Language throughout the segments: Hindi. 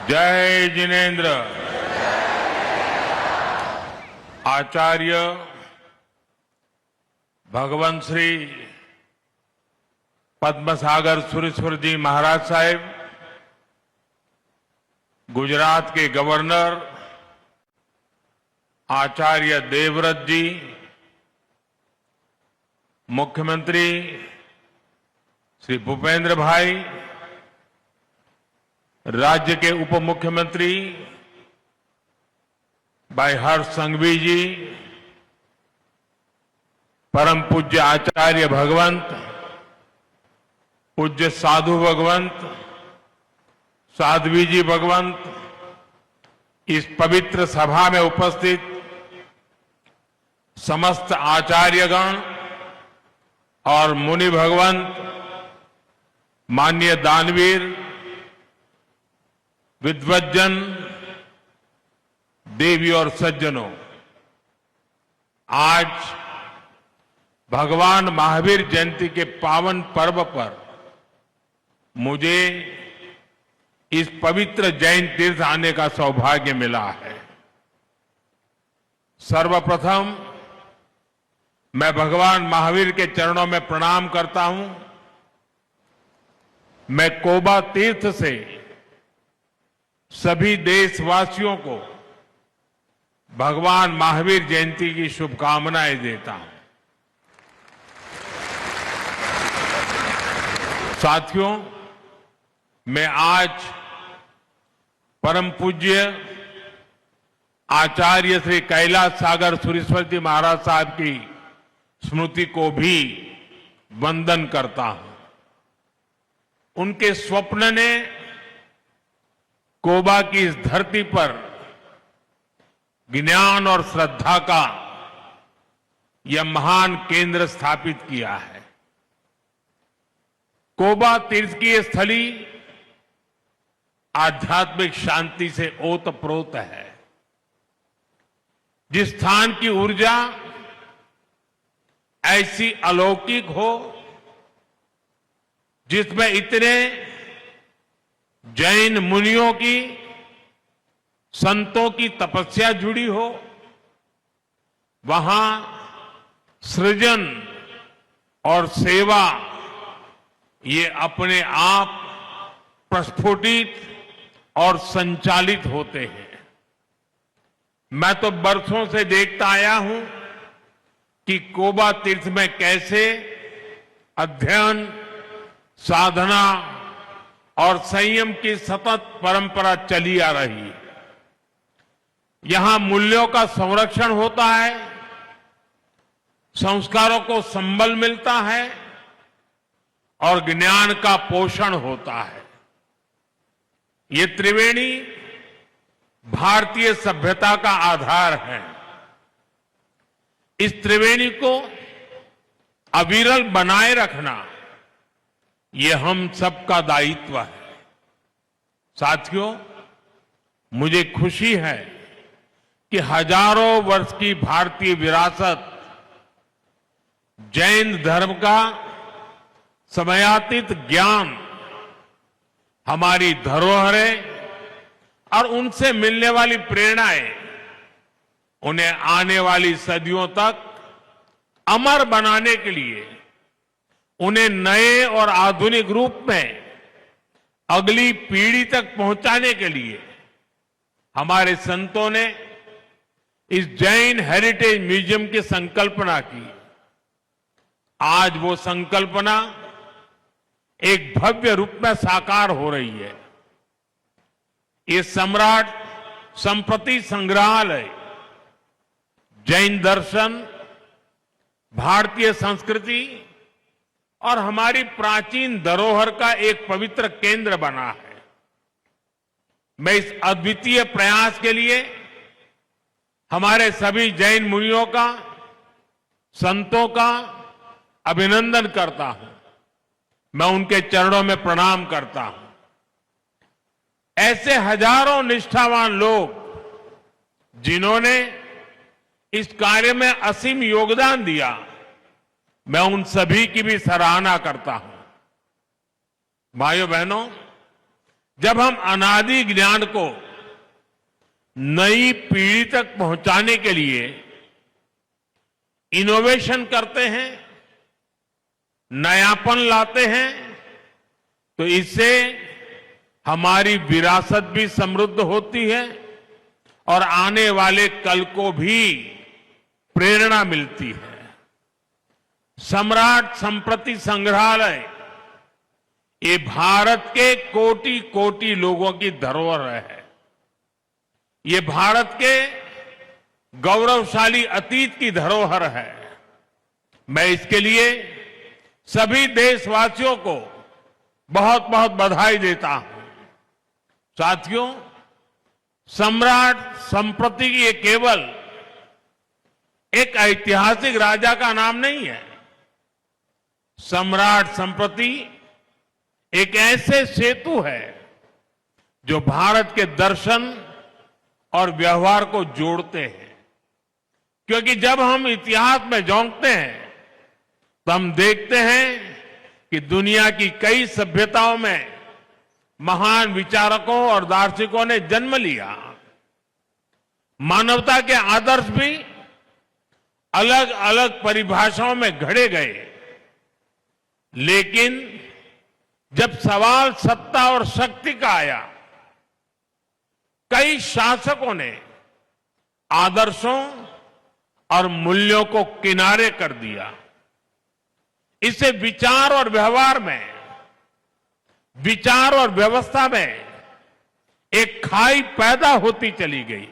जय जिनेन्द्र। आचार्य भगवंत श्री पद्मसागर सुरेश्वर जी महाराज साहेब, गुजरात के गवर्नर आचार्य देवव्रत जी, मुख्यमंत्री श्री भूपेंद्र भाई, राज्य के उप मुख्यमंत्री भाई हर्ष संघवी जी, परम पूज्य आचार्य भगवंत, पूज्य साधु भगवंत, साध्वी जी भगवंत, इस पवित्र सभा में उपस्थित समस्त आचार्यगण और मुनि भगवंत, माननीय दानवीर, विद्वज्जन, देवी और सज्जनों, आज भगवान महावीर जयंती के पावन पर्व पर मुझे इस पवित्र जैन तीर्थ आने का सौभाग्य मिला है। सर्वप्रथम मैं भगवान महावीर के चरणों में प्रणाम करता हूं। मैं कोबा तीर्थ से सभी देशवासियों को भगवान महावीर जयंती की शुभकामनाएं देता हूं। साथियों, मैं आज परम पूज्य आचार्य श्री कैलाश सागर सुरेश्वर जी महाराज साहब की स्मृति को भी वंदन करता हूं। उनके स्वप्न ने कोबा की इस धरती पर ज्ञान और श्रद्धा का यह महान केंद्र स्थापित किया है। कोबा तीर्थ की यह स्थली आध्यात्मिक शांति से ओतप्रोत है। जिस स्थान की ऊर्जा ऐसी अलौकिक हो, जिसमें इतने जैन मुनियों की, संतों की तपस्या जुड़ी हो, वहां सृजन और सेवा ये अपने आप प्रस्फुटित और संचालित होते हैं। मैं तो बरसों से देखता आया हूं कि कोबा तीर्थ में कैसे अध्ययन, साधना और संयम की सतत परंपरा चली आ रही है। यहां मूल्यों का संरक्षण होता है, संस्कारों को संबल मिलता है और ज्ञान का पोषण होता है। ये त्रिवेणी भारतीय सभ्यता का आधार है। इस त्रिवेणी को अविरल बनाए रखना ये हम सबका दायित्व है। साथियों, मुझे खुशी है कि हजारों वर्ष की भारतीय विरासत, जैन धर्म का समयातीत ज्ञान, हमारी धरोहरें और उनसे मिलने वाली प्रेरणाएं उन्हें आने वाली सदियों तक अमर बनाने के लिए, उन्हें नए और आधुनिक रूप में अगली पीढ़ी तक पहुंचाने के लिए हमारे संतों ने इस जैन हेरिटेज म्यूजियम की संकल्पना की। आज वो संकल्पना एक भव्य रूप में साकार हो रही है। ये सम्राट संपत्ति संग्रहालय जैन दर्शन, भारतीय संस्कृति और हमारी प्राचीन धरोहर का एक पवित्र केंद्र बना है। मैं इस अद्वितीय प्रयास के लिए हमारे सभी जैन मुनियों का, संतों का अभिनंदन करता हूं। मैं उनके चरणों में प्रणाम करता हूं। ऐसे हजारों निष्ठावान लोग जिन्होंने इस कार्य में असीम योगदान दिया, मैं उन सभी की भी सराहना करता हूं। भाइयों बहनों, जब हम अनादि ज्ञान को नई पीढ़ी तक पहुंचाने के लिए इनोवेशन करते हैं, नयापन लाते हैं, तो इससे हमारी विरासत भी समृद्ध होती है और आने वाले कल को भी प्रेरणा मिलती है। सम्राट संप्रति संग्रहालय ये भारत के कोटि कोटि लोगों की धरोहर है। ये भारत के गौरवशाली अतीत की धरोहर है। मैं इसके लिए सभी देशवासियों को बहुत बहुत बधाई देता हूं। साथियों, सम्राट संप्रति ये केवल एक ऐतिहासिक राजा का नाम नहीं है। सम्राट संप्रति एक ऐसे सेतु है जो भारत के दर्शन और व्यवहार को जोड़ते हैं। क्योंकि जब हम इतिहास में झोंकते हैं तो हम देखते हैं कि दुनिया की कई सभ्यताओं में महान विचारकों और दार्शनिकों ने जन्म लिया। मानवता के आदर्श भी अलग अलग परिभाषाओं में घड़े गए, लेकिन जब सवाल सत्ता और शक्ति का आया, कई शासकों ने आदर्शों और मूल्यों को किनारे कर दिया। इससे विचार और व्यवहार में, विचार और व्यवस्था में एक खाई पैदा होती चली गई।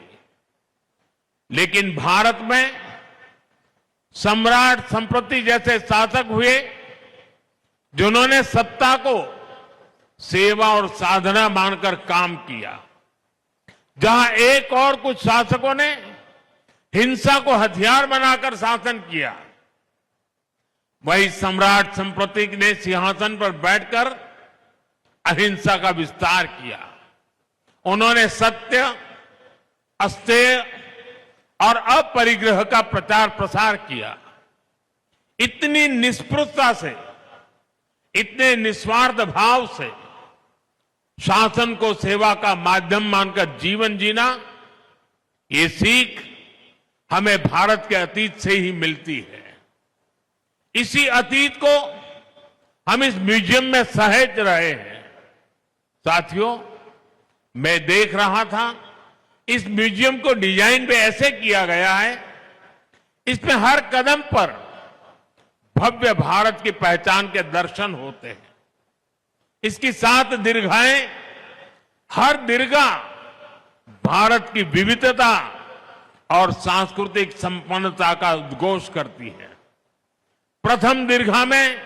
लेकिन भारत में सम्राट संप्रति जैसे शासक हुए जिन्होंने सत्ता को सेवा और साधना मानकर काम किया। जहां एक और कुछ शासकों ने हिंसा को हथियार बनाकर शासन किया, वही सम्राट संप्रति ने सिंहासन पर बैठकर अहिंसा का विस्तार किया। उन्होंने सत्य, अस्तेय और अपरिग्रह का प्रचार प्रसार किया। इतनी निष्पृहता से, इतने निस्वार्थ भाव से शासन को सेवा का माध्यम मानकर जीवन जीना, ये सीख हमें भारत के अतीत से ही मिलती है। इसी अतीत को हम इस म्यूजियम में सहेज रहे हैं। साथियों, मैं देख रहा था इस म्यूजियम को डिजाइन भी ऐसे किया गया है, इसमें हर कदम पर भव्य भारत की पहचान के दर्शन होते हैं। इसकी 7 दीर्घाएं, हर दीर्घा भारत की विविधता और सांस्कृतिक संपन्नता का उद्घोष करती है। प्रथम दीर्घा में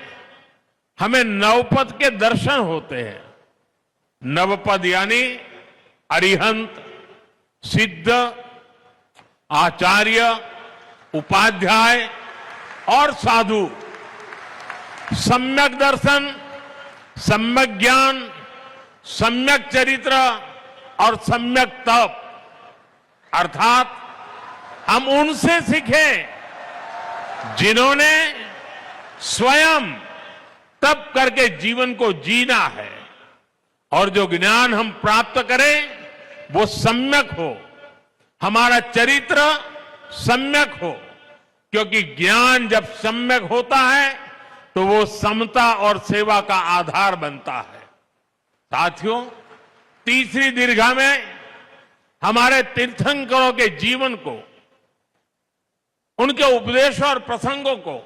हमें नवपद के दर्शन होते हैं। नवपद यानी अरिहंत, सिद्ध, आचार्य, उपाध्याय और साधु। सम्यक दर्शन, सम्यक ज्ञान, सम्यक चरित्र और सम्यक तप, अर्थात हम उनसे सीखें जिन्होंने स्वयं तप करके जीवन को जीना है, और जो ज्ञान हम प्राप्त करें वो सम्यक हो, हमारा चरित्र सम्यक हो। क्योंकि ज्ञान जब सम्यक होता है तो वो समता और सेवा का आधार बनता है। साथियों, तीसरी दीर्घा में हमारे तीर्थंकरों के जीवन को, उनके उपदेशों और प्रसंगों को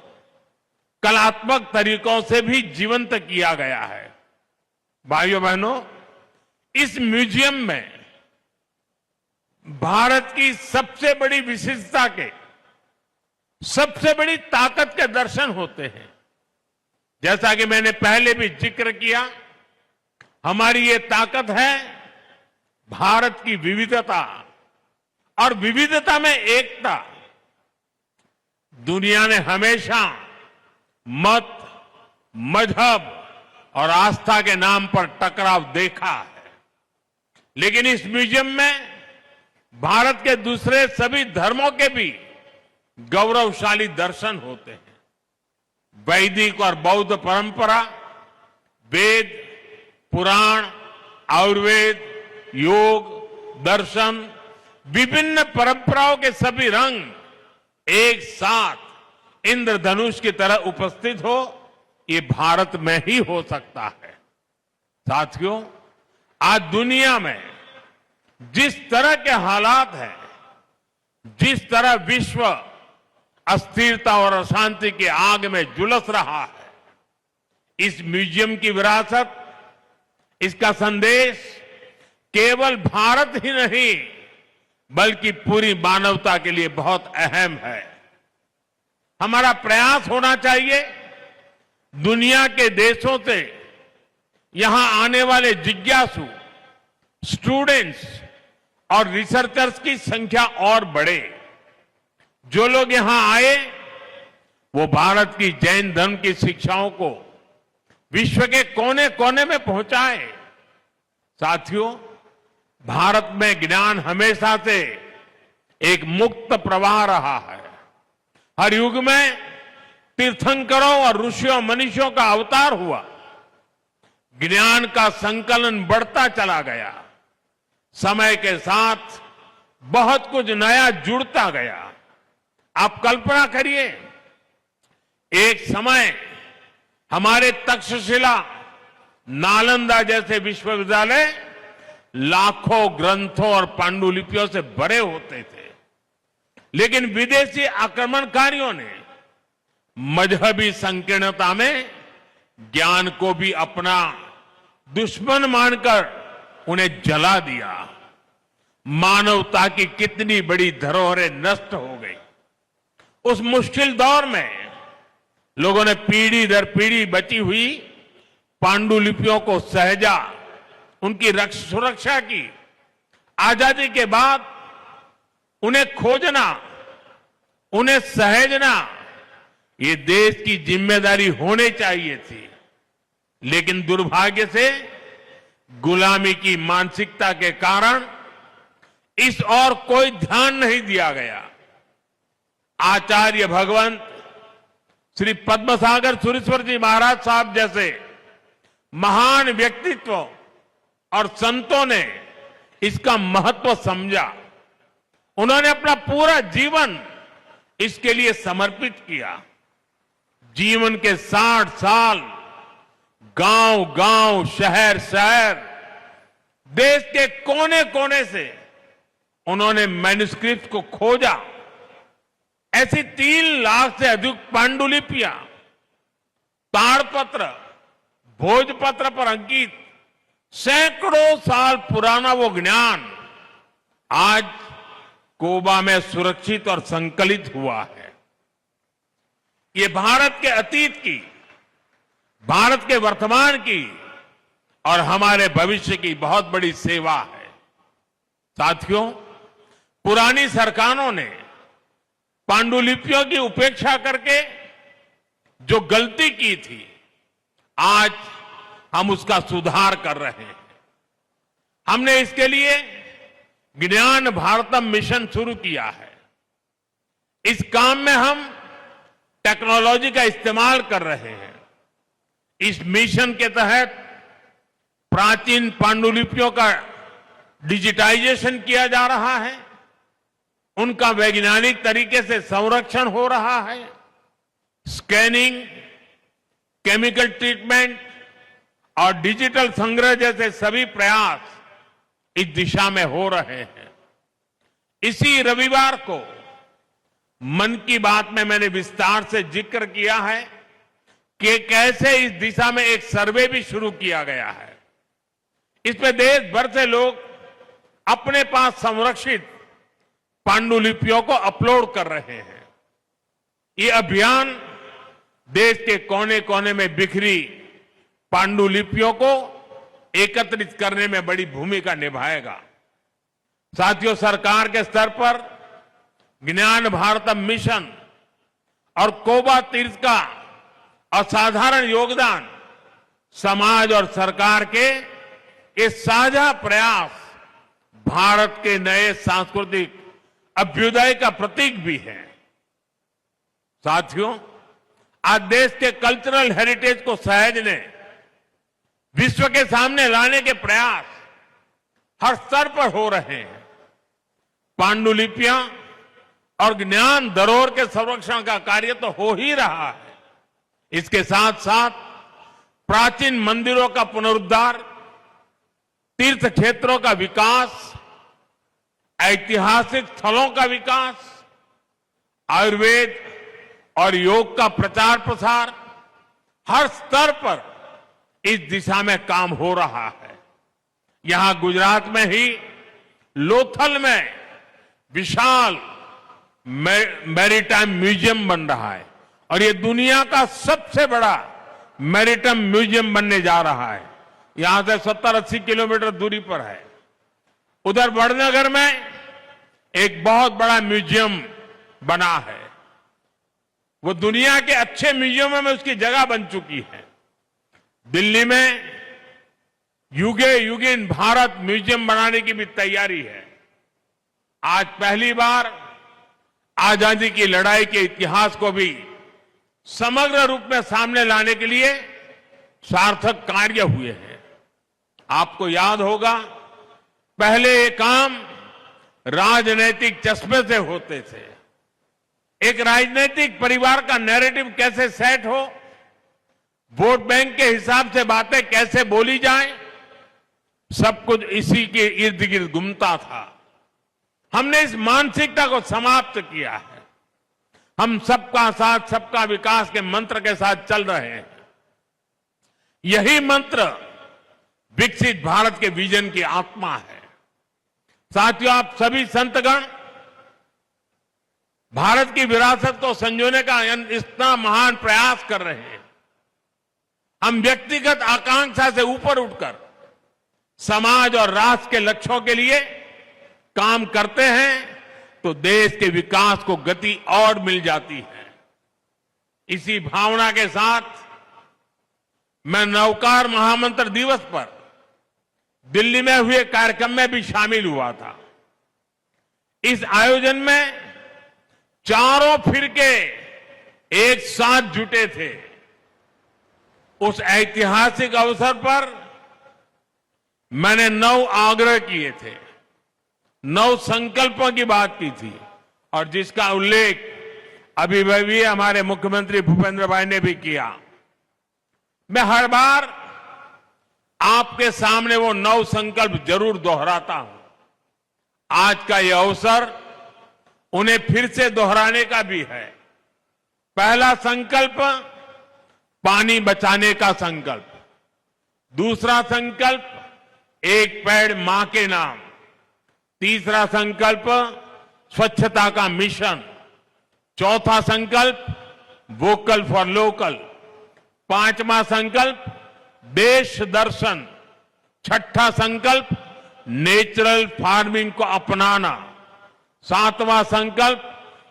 कलात्मक तरीकों से भी जीवंत किया गया है। भाइयों बहनों, इस म्यूजियम में भारत की सबसे बड़ी विशिष्टता के, सबसे बड़ी ताकत के दर्शन होते हैं। जैसा कि मैंने पहले भी जिक्र किया, हमारी ये ताकत है भारत की विविधता, और विविधता में एकता। दुनिया ने हमेशा मत, मजहब और आस्था के नाम पर टकराव देखा है, लेकिन इस म्यूजियम में भारत के दूसरे सभी धर्मों के भी गौरवशाली दर्शन होते हैं। वैदिक और बौद्ध परंपरा, वेद, पुराण, आयुर्वेद, योग, दर्शन, विभिन्न परंपराओं के सभी रंग एक साथ इंद्रधनुष की तरह उपस्थित हो, ये भारत में ही हो सकता है। साथियों, आज दुनिया में जिस तरह के हालात हैं, जिस तरह विश्व अस्थिरता और अशांति की आग में झुलस रहा है, इस म्यूजियम की विरासत, इसका संदेश केवल भारत ही नहीं बल्कि पूरी मानवता के लिए बहुत अहम है। हमारा प्रयास होना चाहिए दुनिया के देशों से यहां आने वाले जिज्ञासु, स्टूडेंट्स और रिसर्चर्स की संख्या और बढ़े। जो लोग यहां आए वो भारत की जैन धर्म की शिक्षाओं को विश्व के कोने कोने में पहुंचाए। साथियों, भारत में ज्ञान हमेशा से एक मुक्त प्रवाह रहा है। हर युग में तीर्थंकरों और ऋषियों मनीषियों का अवतार हुआ। ज्ञान का संकलन बढ़ता चला गया। समय के साथ बहुत कुछ नया जुड़ता गया। आप कल्पना करिए, एक समय हमारे तक्षशिला, नालंदा जैसे विश्वविद्यालय लाखों ग्रंथों और पांडुलिपियों से भरे होते थे, लेकिन विदेशी आक्रमणकारियों ने मजहबी संकीर्णता में ज्ञान को भी अपना दुश्मन मानकर उन्हें जला दिया। मानवता की कितनी बड़ी धरोहरें नष्ट हो गई। उस मुश्किल दौर में लोगों ने पीढ़ी दर पीढ़ी बची हुई पांडुलिपियों को सहेजा, उनकी सुरक्षा की। आजादी के बाद उन्हें खोजना, उन्हें सहेजना ये देश की जिम्मेदारी होनी चाहिए थी, लेकिन दुर्भाग्य से गुलामी की मानसिकता के कारण इस ओर कोई ध्यान नहीं दिया गया। आचार्य भगवंत श्री पद्मसागर सुरेश्वर जी महाराज साहब जैसे महान व्यक्तित्व और संतों ने इसका महत्व समझा। उन्होंने अपना पूरा जीवन इसके लिए समर्पित किया। जीवन के 60 साल गांव गांव, शहर शहर, देश के कोने कोने से उन्होंने मैन्युस्क्रिप्ट को खोजा। ऐसी 3 लाख से अधिक पांडुलिपियां, ताड़पत्र, भोजपत्र पर अंकित सैकड़ों साल पुराना वो ज्ञान आज कोबा में सुरक्षित और संकलित हुआ है। ये भारत के अतीत की, भारत के वर्तमान की और हमारे भविष्य की बहुत बड़ी सेवा है। साथियों, पुरानी सरकारों ने पांडुलिपियों की उपेक्षा करके जो गलती की थी, आज हम उसका सुधार कर रहे हैं। हमने इसके लिए ज्ञान भारतम मिशन शुरू किया है। इस काम में हम टेक्नोलॉजी का इस्तेमाल कर रहे हैं। इस मिशन के तहत प्राचीन पांडुलिपियों का डिजिटाइजेशन किया जा रहा है, उनका वैज्ञानिक तरीके से संरक्षण हो रहा है। स्कैनिंग, केमिकल ट्रीटमेंट और डिजिटल संग्रह जैसे सभी प्रयास इस दिशा में हो रहे हैं। इसी रविवार को मन की बात में मैंने विस्तार से जिक्र किया है कि कैसे इस दिशा में एक सर्वे भी शुरू किया गया है। इसमें देश भर से लोग अपने पास संरक्षित पांडुलिपियों को अपलोड कर रहे हैं। ये अभियान देश के कोने कोने में बिखरी पांडुलिपियों को एकत्रित करने में बड़ी भूमिका निभाएगा। साथियों, सरकार के स्तर पर ज्ञान भारतम मिशन और कोबा तीर्थ का असाधारण योगदान, समाज और सरकार के ये साझा प्रयास भारत के नए सांस्कृतिक अभ्युदय का प्रतीक भी है। साथियों, आज देश के कल्चरल हेरिटेज को सहेजने, विश्व के सामने लाने के प्रयास हर स्तर पर हो रहे हैं। पांडुलिपियां और ज्ञान धरोहर के संरक्षण का कार्य तो हो ही रहा है। इसके साथ साथ प्राचीन मंदिरों का पुनरुद्धार, तीर्थ क्षेत्रों का विकास, ऐतिहासिक स्थलों का विकास, आयुर्वेद और योग का प्रचार प्रसार, हर स्तर पर इस दिशा में काम हो रहा है। यहां गुजरात में ही लोथल में विशाल मैरीटाइम म्यूजियम बन रहा है और ये दुनिया का सबसे बड़ा मैरीटाइम म्यूजियम बनने जा रहा है। यहां से 70-80 किलोमीटर दूरी पर है। उधर वडनगर में एक बहुत बड़ा म्यूजियम बना है। वो दुनिया के अच्छे म्यूजियमों में उसकी जगह बन चुकी है। दिल्ली में युगे युगिन भारत म्यूजियम बनाने की भी तैयारी है। आज पहली बार आजादी की लड़ाई के इतिहास को भी समग्र रूप में सामने लाने के लिए सार्थक कार्य हुए हैं। आपको याद होगा, पहले ये काम राजनीतिक चश्मे से होते थे। एक राजनीतिक परिवार का नैरेटिव कैसे सेट हो, वोट बैंक के हिसाब से बातें कैसे बोली जाए, सब कुछ इसी के इर्द गिर्द घूमता था। हमने इस मानसिकता को समाप्त किया है। हम सबका साथ सबका विकास के मंत्र के साथ चल रहे हैं। यही मंत्र विकसित भारत के विजन की आत्मा है। साथियों, आप सभी संतगण भारत की विरासत को संजोने का इतना महान प्रयास कर रहे हैं। हम व्यक्तिगत आकांक्षा से ऊपर उठकर समाज और राष्ट्र के लक्ष्यों के लिए काम करते हैं तो देश के विकास को गति और मिल जाती है। इसी भावना के साथ मैं नवकार महामंत्र दिवस पर दिल्ली में हुए कार्यक्रम में भी शामिल हुआ था। इस आयोजन में चारों फिरके एक साथ जुटे थे। उस ऐतिहासिक अवसर पर मैंने 9 आग्रह किए थे, 9 संकल्पों की बात की थी और जिसका उल्लेख अभी भी हमारे मुख्यमंत्री भूपेंद्र भाई ने भी किया। मैं हर बार आपके सामने वो 9 संकल्प जरूर दोहराता हूं। आज का यह अवसर उन्हें फिर से दोहराने का भी है। पहला संकल्प, पानी बचाने का संकल्प। दूसरा संकल्प, एक पेड़ मां के नाम। तीसरा संकल्प, स्वच्छता का मिशन। चौथा संकल्प, वोकल फॉर लोकल। पांचवा संकल्प, देश दर्शन। छठा संकल्प, नेचुरल फार्मिंग को अपनाना। सातवां संकल्प,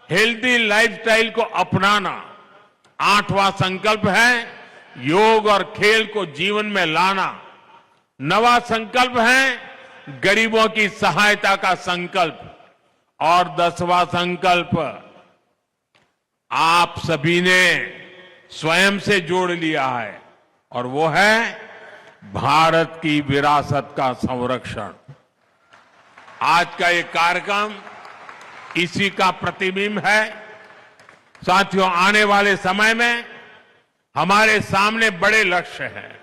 हेल्दी लाइफस्टाइल को अपनाना। आठवां संकल्प है योग और खेल को जीवन में लाना। नवा संकल्प है गरीबों की सहायता का संकल्प। और 10वां संकल्प आप सभी ने स्वयं से जोड़ लिया है और वो है भारत की विरासत का संरक्षण। आज का ये कार्यक्रम इसी का प्रतिबिंब है। साथियों, आने वाले समय में हमारे सामने बड़े लक्ष्य हैं।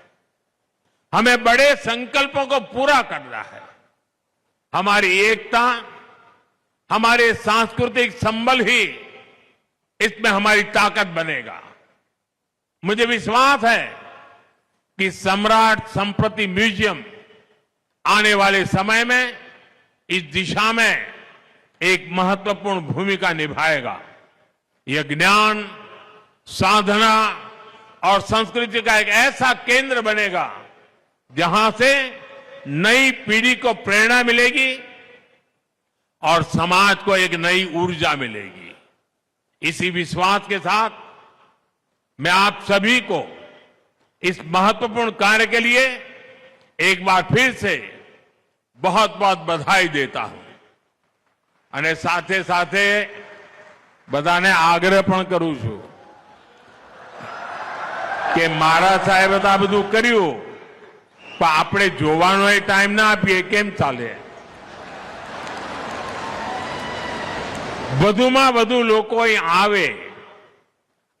हमें बड़े संकल्पों को पूरा करना है। हमारी एकता, हमारे सांस्कृतिक संबल ही इसमें हमारी ताकत बनेगा। मुझे विश्वास है कि सम्राट संस्कृति म्यूजियम आने वाले समय में इस दिशा में एक महत्वपूर्ण भूमिका निभाएगा। यह ज्ञान, साधना और संस्कृति का एक ऐसा केंद्र बनेगा जहां से नई पीढ़ी को प्रेरणा मिलेगी और समाज को एक नई ऊर्जा मिलेगी। इसी विश्वास के साथ मैं आप सभी को इस महत्वपूर्ण कार्य के लिए एक बार फिर से बहुत बहुत बधाई देता हूं। અને સાથે સાથે બધાને આગ્રહ પણ કરું છું કે મારા સાહેબે તો આ બધું કર્યું, પણ આપણે જોવાનો એ ટાઈમ ના આપીએ કેમ ચાલે? વધુમાં વધુ લોકો અહીં આવે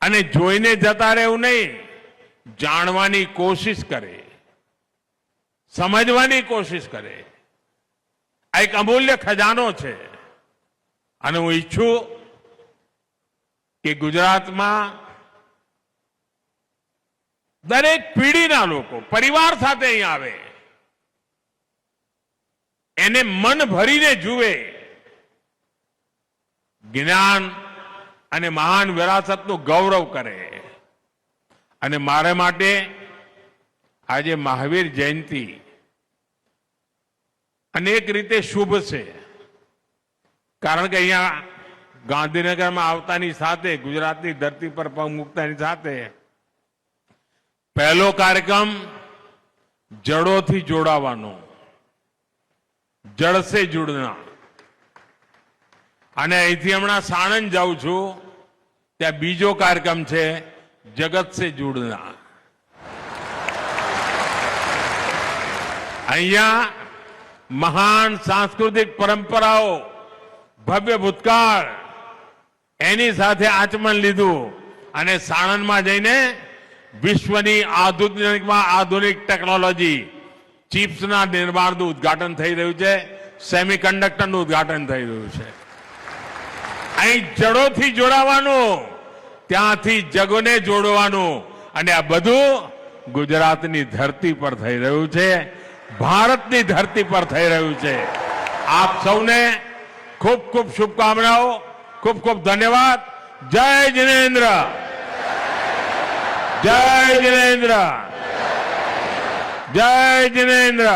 અને જોઈને જતા રહેવું નહીં, જાણવાની કોશિશ કરે, સમજવાની કોશિશ કરે. આ એક અમૂલ્ય ખજાનો છે અને હું ઈચ્છું કે ગુજરાતમાં દરેક પેઢીના લોકો પરિવાર સાથે અહીં આવે, એને મન ભરીને જુએ, જ્ઞાન અને મહાન વિરાસતનું ગૌરવ કરે. અને મારા માટે આજે મહાવીર જયંતિ અનેક રીતે શુભ છે, કારણ કે અહીંયા ગાંધીનગરમાં આવતાની સાથે, ગુજરાતની ધરતી પર પગ મૂકતાની સાથે પહેલો કાર્યક્રમ જડોથી જોડાવાનો, જડ સે જુડના. અને અહીંથી હમણાં સાણંદ જાઉં છું, ત્યાં બીજો કાર્યક્રમ છે જગત સે જુડના. અહીંયા મહાન સાંસ્કૃતિક પરંપરાઓ, ભવ્ય ભૂતકાળ, એની સાથે આચમન લીધું અને સાણંદમાં જઈને વિશ્વની આધુનિકમાં આધુનિક ટેકનોલોજી, ચિપ્સના નિર્માણનું ઉદ્ઘાટન થઈ રહ્યું છે, સેમિકન્ડક્ટરનું ઉદ્ઘાટન થઈ રહ્યું છે. અહીં જડોથી જોડાવાનું, ત્યાંથી જગોને જોડવાનું, અને આ બધું ગુજરાતની ધરતી પર થઈ રહ્યું છે, ભારતની ધરતી પર થઈ રહ્યું છે. આપ સૌને ખૂબ ખૂબ શુભકામનાઓ, ખૂબ ખૂબ ધન્યવાદ. જય જિનેન્દ્ર, જય જિનેન્દ્ર, જય જિનેન્દ્ર.